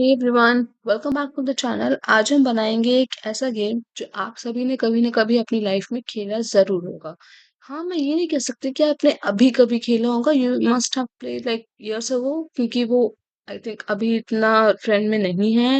Hey everyone, welcome back to the channel. आज हम बनाएंगे एक ऐसा गेम जो आप सभी ने कभी ना कभी अपनी लाइफ में खेला जरूर होगा। हाँ, मैं ये नहीं कह सकती कि आपने अभी कभी खेला होगा। You must have played like years ago, क्योंकि वो आई थिंक अभी इतना ट्रेंड में नहीं है।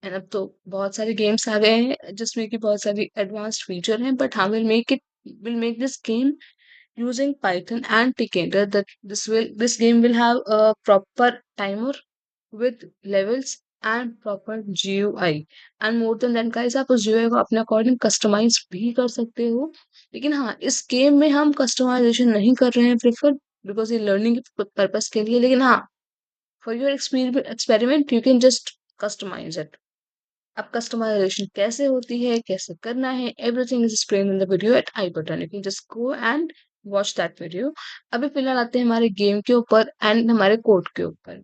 एंड अब तो बहुत सारे गेम्स आ गए हैं जिसमें कि बहुत सारी एडवांस्ड फीचर हैं, बट हाँ, will make this game using Python and Tkinter. That this game will have a proper timer with levels and proper GUI. And more than that, guys, आप उस GUI को अपने अकॉर्डिंग कस्टमाइज भी कर सकते हो। लेकिन हाँ, इस गेम में हम कस्टमाइजेशन नहीं कर रहे हैं प्रेफर, बिकॉज ये लर्निंग पर्पस के लिए। लेकिन हाँ, for your experiment you can just customise it. अब कस्टमाइजेशन कैसे होती है, कैसे करना है, everything is explain in the video at I button. You can just go and watch that video. अभी फिलहाल आते हैं हमारे गेम के ऊपर एंड हमारे कोड के ऊपर।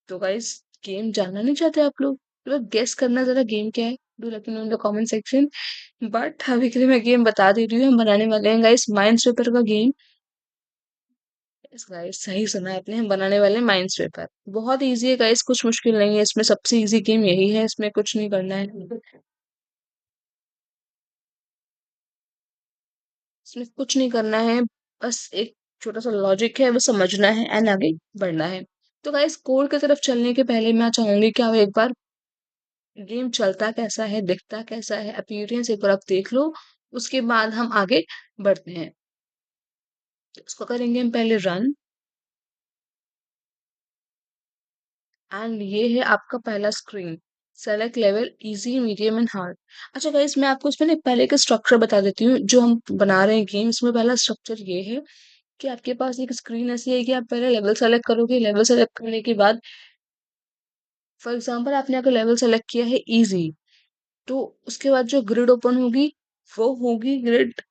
तो गाइस, गेम जानना नहीं चाहते आप लोग? तो गेस करना जरा गेम क्या है, do let me know in the comment section. But अभी के लिए मैं गेम बता दे रही हूँ, हम बनाने वाले हैं गाइस माइंड स्वेपर का गेम। यस गाइस, सही सुना है आपने, हम बनाने वाले हैं माइंड स्वेपर। बहुत इजी है गाइस, कुछ मुश्किल नहीं है इसमें। सबसे इजी गेम यही है, इसमें कुछ नहीं करना है। इसमें कुछ नहीं करना है, बस एक छोटा सा लॉजिक है, वो समझना है एंड आगे बढ़ना है। तो गाइस, कोड की तरफ चलने के पहले मैं चाहूंगी कि आप एक बार गेम चलता कैसा है, दिखता कैसा है, अपीयरेंस एक बार आप देख लो। उसके बाद हम आगे बढ़ते हैं। इसको करेंगे हम पहले रन। एंड ये है आपका पहला screen. Select level easy, medium and hard. अच्छा गाइस, मैं आपको इसमें ना पहले का स्ट्रक्चर बता देती हूँ जो हम बना रहे हैं गेम। इसमें पहला स्ट्रक्चर ये है कि आपके पास एक स्क्रीन ऐसी है कि आप पहले लेवल सेलेक्ट करोगे। लेवल सेलेक्ट करने के बाद, फॉर एग्जांपल, आपने अगर लेवल सेलेक्ट किया है इजी, तो उसके बाद जो ग्रिड ओपन होगी वो होगी ग्रिड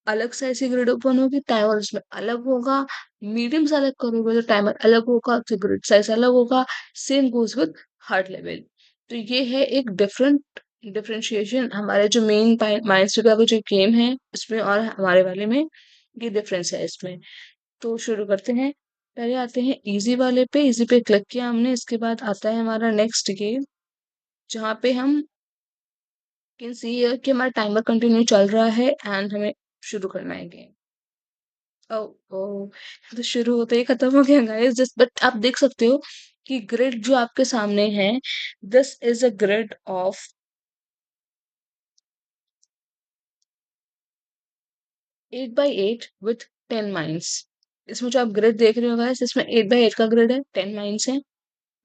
अलग से। ऐसी ग्रिड ओपन होगी, टाइमर उसमें अलग होगा। मीडियम सेलेक्ट करोगे तो टाइमर अलग होगा, तो ग्रिड साइज अलग होगा। Same goes with hard level. तो ये है एक डिफरेंशिएशन हमारे जो मेन माइंड का जो गेम है इसमें और हमारे वाले में। ये डिफरेंस है इसमें। तो शुरू करते हैं। पहले आते हैं इजी वाले पे। इजी पे क्लिक किया हमने, इसके बाद आता है हमारा नेक्स्ट गेम, जहाँ पे हम कैन सी कि हमारा टाइमर कंटिन्यू चल रहा है एंड हमें शुरू करना है गेम। ओ ओ, तो शुरू होते ही खत्म हो गया गाइस। जस्ट बट आप देख सकते हो कि ग्रिड जो आपके सामने है, this is a grid of 8 by 8 with 10 mines. इसमें जो आप ग्रिड देख रहे हो गाइस, इसमें 8 by 8 का ग्रिड है, 10 माइंस है।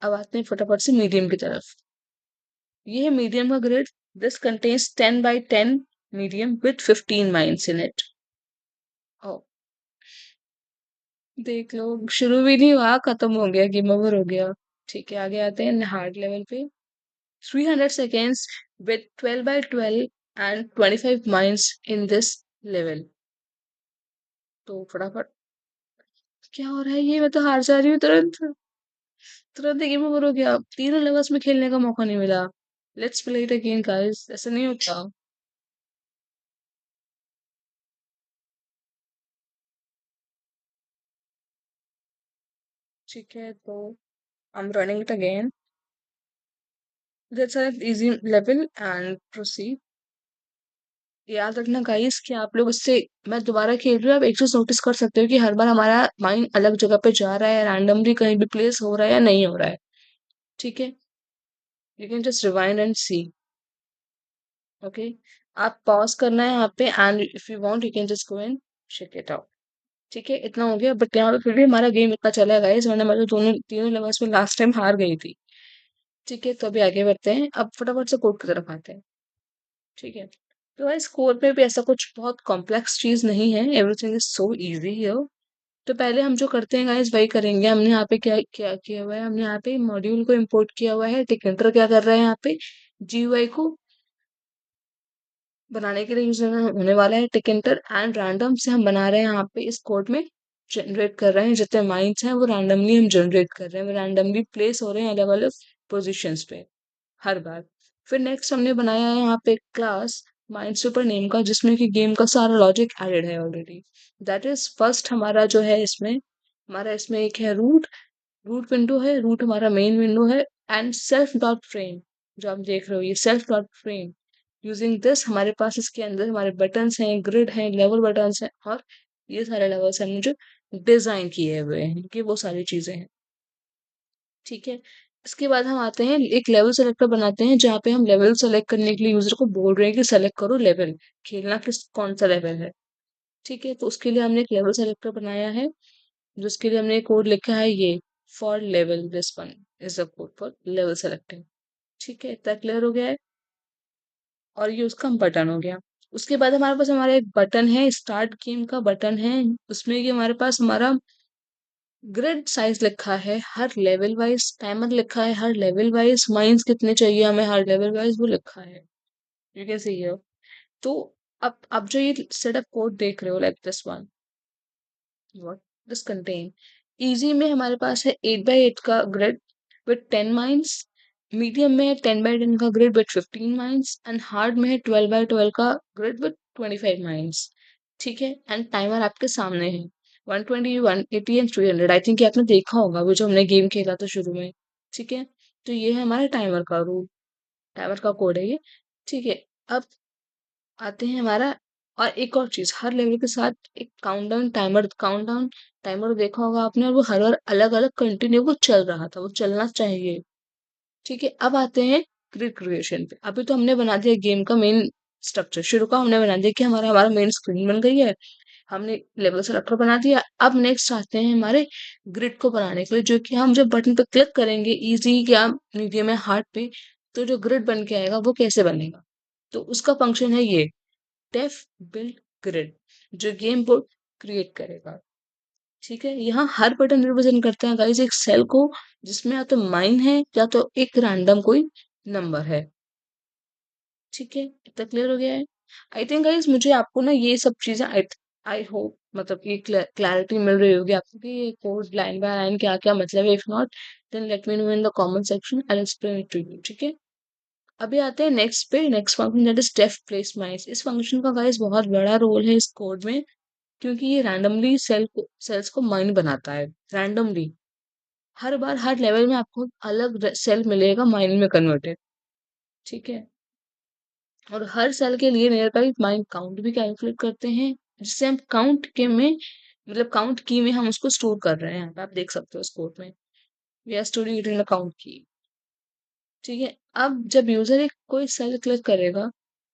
अब आते हैं फटाफट से मीडियम की तरफ। ये है मीडियम का grid. This contains 10 by 10 medium with 15 mines in it. ओ, देख लो, शुरू भी नहीं हुआ खत्म हो गया, गेम ओवर हो गया। ठीक है, आगे आते हैं हार्ड लेवल पे। 300 seconds with 12 by 12 and 25 mines in this level। तो फटाफट, क्या हो रहा है ये? मैं तो हार जा रही हूँ तुरंत। तुरंत गेम ओवर हो गया, तीनों लेवल्स में खेलने का मौका नहीं मिला। Let's play it again guys, ऐसा नहीं होता। ठीक है, तो I am running it again. Let's select easy level and proceed. याद रखना गाइस कि आप लोग इससे, मैं दोबारा खेल रही हूँ, आप एक चीज नोटिस कर सकते हो कि हर बार हमारा माइंड अलग जगह पे जा रहा है, रैंडमली कहीं भी प्लेस हो रहा है या नहीं हो रहा है। ठीक है, you can just rewind and see. Okay, आप पॉज करना है यहाँ पे and if you want you can just go and check it out. ठीक है, इतना हो गया, बट यहाँ पे फिर भी हमारा गेम इतना चला है गाइस, वरना मैं तो दोनों तीनों लेवल्स में लास्ट टाइम हार गई थी। ठीक है, तो अभी आगे बढ़ते हैं, अब फटाफट से कोड की तरफ आते हैं। ठीक है, तो गाइस कोड में भी ऐसा कुछ बहुत कॉम्प्लेक्स चीज नहीं है, everything is so easy here. तो पहले हम जो करते हैं गाइस वही करेंगे। हमने यहाँ पे क्या क्या किया हुआ है, हमने यहाँ पे मॉड्यूल को इंपोर्ट किया हुआ है। टिकटर क्या कर रहा है यहाँ पे, जीयूआई को बनाने के लिए यूज होने वाला है टिकटर। एंड रैंडम से हम बना रहे हैं यहाँ पे, इस कोड में जनरेट कर रहे हैं जितने माइंड्स हैं वो रैंडमली हम जनरेट कर रहे हैं, वो रैंडमली प्लेस हो रहे हैं अलग अलग पोजिशंस पे हर बार। फिर नेक्स्ट हमने बनाया है यहाँ पे क्लास माइंड सुपर नेम का, जिसमें कि गेम का सारा लॉजिक एडेड है ऑलरेडी। दैट इज फर्स्ट हमारा जो है इसमें, हमारा इसमें एक है रूट। रूट विंडो है, रूट हमारा मेन विंडो है। एंड सेल्फ डॉट फ्रेम, जो आप देख रहे हो ये self dot frame, using this हमारे पास इसके अंदर हमारे बटन्स हैं, ग्रिड हैं, लेवल बटन्स हैं, और ये सारे लेवल्स हमने जो डिजाइन किए हुए हैं, ये वो सारी चीजें हैं। ठीक है, इसके बाद हम आते हैं एक लेवल सेलेक्टर बनाते हैं, जहाँ पे हम लेवल सेलेक्ट करने के लिए यूजर को बोल रहे हैं कि सेलेक्ट करो लेवल, खेलना किस कौन सा लेवल है। ठीक है, तो उसके लिए हमने एक लेवल सेलेक्टर बनाया है, जिसके लिए हमने कोड लिखा है ये, for level this one is the code for level selecting. ठीक है, इतना क्लियर हो गया है, और ये उसका बटन हो गया। उसके बाद हमारे पास हमारा एक बटन है, स्टार्ट गेम का बटन है, उसमें ये हमारे पास हमारा ग्रिड साइज लिखा है हर लेवल वाइज, टाइमर लिखा है हर लेवल वाइज, माइंस कितने चाहिए हमें हर लेवल वाइज वो लिखा है। ये कैसे है? तो अब जो ये सेटअप कोड देख रहे हो, like this one, what this contain, easy में हमारे पास है 8x8 का ग्रिड विद 10 माइंस, मीडियम में है 10x10 का grid with 15 mines, and hard में है 12x12 का ग्रिड विद 25 माइंस। ठीक है, एंड टाइमर आपके सामने है, 120, 180 एंड 300। आई थिंक आपने देखा होगा वो जो हमने गेम खेला था शुरू में। ठीक है, तो ये है हमारे टाइमर का रूल, टाइमर का कोड है ये। ठीक है, अब आते हैं हमारा, और एक और चीज, हर लेवल के साथ एक काउंटडाउन टाइमर देखा होगा आपने, और वो हर बार अलग अलग कंटिन्यू वो चल रहा था, वो चलना चाहिए। ठीक है, अब आते हैं ग्रिड क्रिएशन पे। अभी तो हमने बना दिया गेम का मेन स्ट्रक्चर, शुरू का हमने बना दिया कि हमारा हमारा मेन स्क्रीन बन गई है, हमने लेवल सेलेक्टर बना दिया। अब नेक्स्ट आते हैं हमारे ग्रिड को बनाने के लिए, जो कि हम जब बटन पे क्लिक करेंगे, इजी या मीडियम या हार्ड पे, तो जो ग्रिड बन के आएगा वो कैसे बनेगा। तो उसका फंक्शन है ये, डेफ बिल्ड ग्रिड, जो गेम बोर्ड क्रिएट करेगा। ठीक है, यहाँ हर बटन रिप्रेजेंट करते हैं गाइस एक सेल को, जिसमें या तो माइन है या तो एक रैंडम कोई नंबर है। ठीक है, इतना क्लियर हो गया है। आई थिंक गाइस मुझे आपको ना ये सब चीजें, आई होप मतलब ये क्लैरिटी मिल रही होगी आपको कि ये कोड लाइन बाय लाइन क्या क्या मतलब है। If not then let me know in the comment section, I will explain it to you. ठीक है, अभी आते हैं नेक्स्ट पे, next function that is def place mines. इस फंक्शन का गाइस बहुत बड़ा रोल है इस कोड में, क्योंकि ये रैंडमली सेल्स को माइन बनाता है, रैंडमली। हर बार हर लेवल में आपको अलग सेल मिलेगा माइन में कन्वर्टेड। ठीक है, और हर सेल के लिए नियर बाई माइन काउंट भी कैलकुलेट करते हैं, जिससे हम काउंट के में मतलब काउंट की में हम उसको स्टोर कर रहे हैं। यहाँ पे आप देख सकते हो इस कोड में, we are storing it in a count की। ठीक है, अब जब यूजर एक कोई सेल क्लिक करेगा,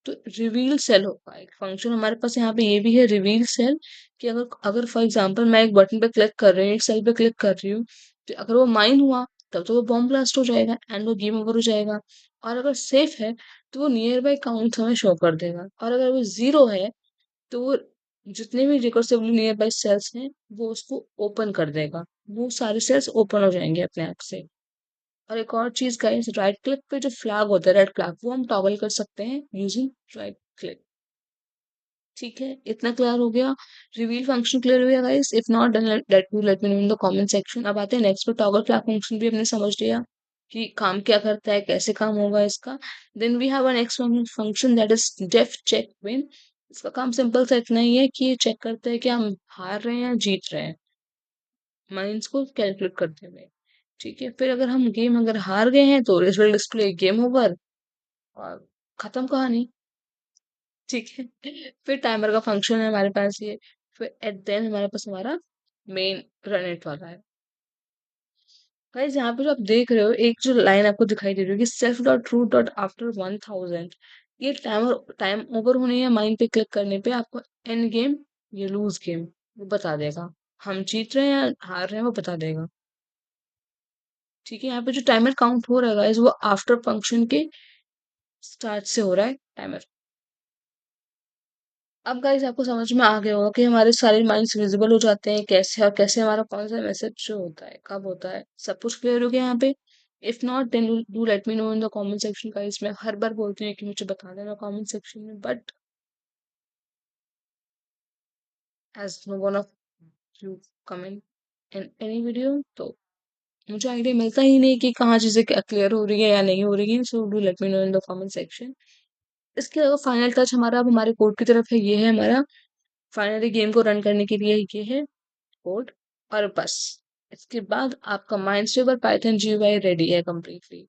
तो रिवील सेल होगा एक फंक्शन हमारे पास यहाँ पे, ये भी है रिवील सेल, कि अगर अगर फॉर एग्जांपल मैं एक बटन पे क्लिक कर रही हूँ, एक सेल पे क्लिक कर रही हूँ, तो अगर वो माइन हुआ तब तो वो बॉम्ब ब्लास्ट हो जाएगा एंड वो गेम ओवर हो जाएगा। और अगर सेफ है तो वो नियर बाई काउंट हमें शो कर देगा, और अगर वो जीरो है तो वो जितने भी रिकर्सिवली नियर बाई सेल्स हैं वो उसको ओपन कर देगा, वो सारे सेल्स ओपन हो जाएंगे अपने आप से। और एक और चीज गाइस, राइट क्लिक पे जो फ्लैग होता है, रेड फ्लैग, वो हम टॉगल कर सकते हैं यूजिंग राइट क्लिक। ठीक है, इतना क्लियर हो गया, रिवील फंक्शन क्लियर हो गया guys. If not then let me know in the comment section. अब आते हैं नेक्स्ट पे, टॉगल फ्लैग फंक्शन भी हमने समझ लिया कि काम क्या करता है, कैसे काम होगा इसका। Then we have a next function that is def check win. इसका काम सिंपल सा इतना ही है कि ये चेक करता है कि हम हार रहे हैं या जीत रहे हैं, माइंस को कैलकुलेट करते हुए। ठीक है, फिर अगर हम गेम अगर हार गए हैं तो it will display game over, और खत्म कहानी। ठीक है, फिर टाइमर का फंक्शन है हमारे पास ये, फिर एट देन हमारे पास हमारा मेन रन इट वाला है। गाइस यहाँ पे जो आप देख रहे हो, एक जो लाइन आपको दिखाई दे रही है कि self dot root dot after 1000, ये टाइम ओवर होने या माइन पे क्लिक करने पे आपको एंड गेम या लूज गेम वो बता देगा, हम जीत रहे हैं या हार रहे हैं वो बता देगा। ठीक है, यहाँ पे जो टाइमर काउंट हो रहा है गाइस, वो आफ्टर फंक्शन के स्टार्ट से हो रहा है टाइमर। अब गाइस आपको समझ में आ गया होगा कि हमारे सारे माइंड्स विजिबल हो जाते हैं कैसे, और कैसे हमारा कौन सा मैसेज शो होता है, कब होता है, सब कुछ क्लियर हो गया यहाँ पे। If not then do let me know in the comment section guys. मैं हर बार बोलती हूँ कि मुझे बता देना कमेंट सेक्शन में, but as no one of you comment in any video, तो मुझे आइडिया मिलता ही नहीं कि कहाँ चीजें क्लियर हो रही है या नहीं हो रही है। So do let me know in the comment section. इसके अलावा फाइनल टच हमारा अब हमारे कोड की तरफ है, ये है हमारा फाइनली गेम को रन करने के लिए ये है कोड, और बस इसके बाद आपका माइंडस्टेबल पाइथन GUI रेडी है कंप्लीटली।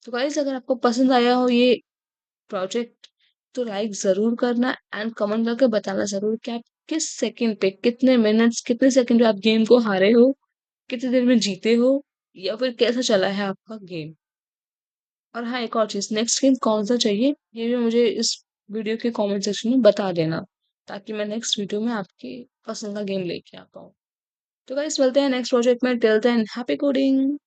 तो गाइस अगर आपको पसंद आया हो ये प्रोजेक्ट तो लाइक ज़रूर करना एंड कमेंट करके बताना ज़रूर कि आप किस सेकंड पे, कितने मिनट्स, कितने सेकंड पे आप गेम को हारे हो, कितनी देर में जीते हो या फिर कैसा चला है आपका गेम। और हाँ, एक और चीज़, नेक्स्ट गेम कौन-सा चाहिए ये भी मुझे इस वीडियो के कमेंट सेक्शन में बता देना, ताकि मैं नेक्स्ट वीडियो में आपकी पसंद का गेम लेके आ पाऊँ। तो गाइस मिलते हैं नेक्स्ट प्रोजेक्ट में, टिल देन हैप्पी कोडिंग।